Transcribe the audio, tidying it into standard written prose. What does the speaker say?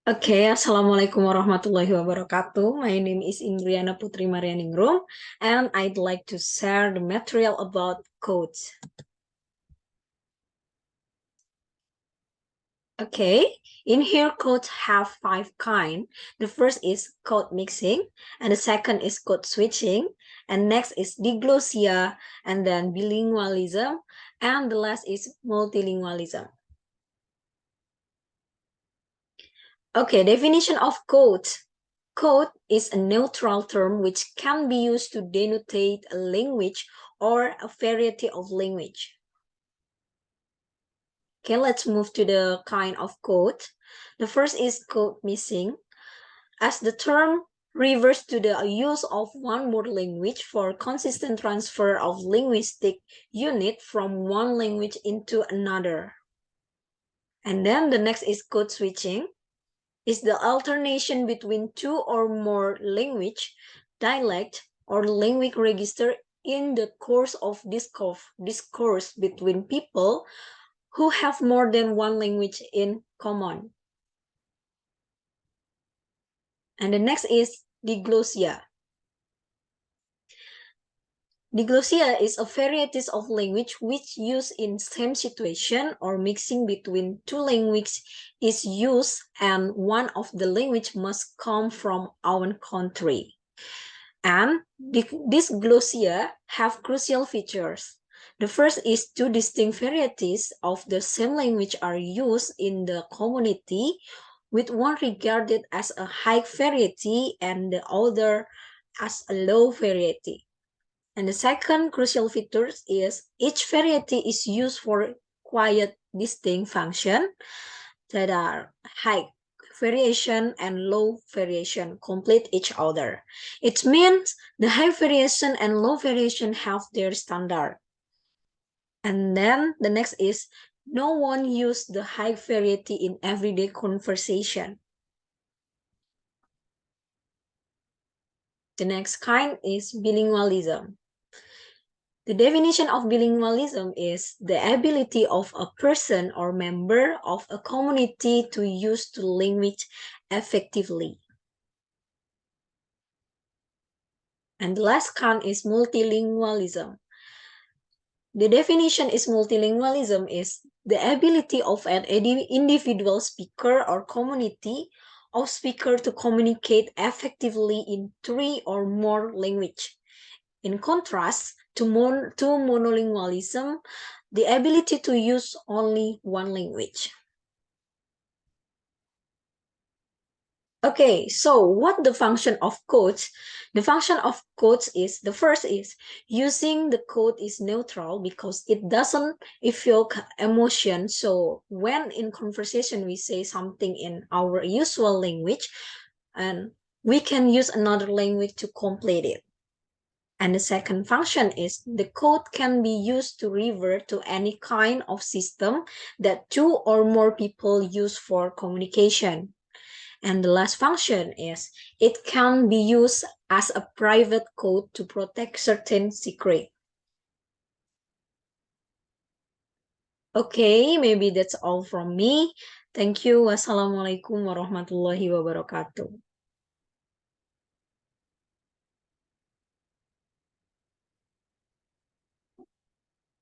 Okay, Assalamualaikum warahmatullahi wabarakatuh. My name is Indriana Putri Marianingrum, and I'd like to share the material about codes. Okay, in here codes have 5 kinds. The first is code mixing, and the second is code switching, and next is diglossia, and then bilingualism, and the last is multilingualism. Okay, definition of code. Code is a neutral term which can be used to denotate a language or a variety of language. Okay, let's move to the kind of code. The first is code mixing. As the term refers to the use of one more language for consistent transfer of linguistic unit from one language into another. And then the next is code switching. Is the alternation between two or more language, dialect, or language register in the course of discourse between people who have more than one language in common. And the next is diglossia. Diglossia is a variety of language which used in same situation or mixing between two languages is used, and one of the language must come from our country. And these glossia have crucial features. The first is two distinct varieties of the same language are used in the community, with one regarded as a high variety and the other as a low variety. And the second crucial feature is each variety is used for quite distinct function that are high variation and low variation complete each other. It means the high variation and low variation have their standard. And then the next is no one use the high variety in everyday conversation. The next kind is bilingualism. The definition of bilingualism is the ability of a person or member of a community to use the language effectively. And the last kind is multilingualism. The definition is multilingualism is the ability of an individual speaker or community of speakers to communicate effectively in 3 or more languages. In contrast to monolingualism, the ability to use only one language. Okay, so what the function of codes? The function of codes is, the first is, using the code is neutral because it doesn't evoke emotion. So when in conversation we say something in our usual language, and we can use another language to complete it. And the second function is the code can be used to revert to any kind of system that two or more people use for communication. And the last function is it can be used as a private code to protect certain secret. Okay, maybe that's all from me. Thank you. Wassalamualaikum warahmatullahi wabarakatuh.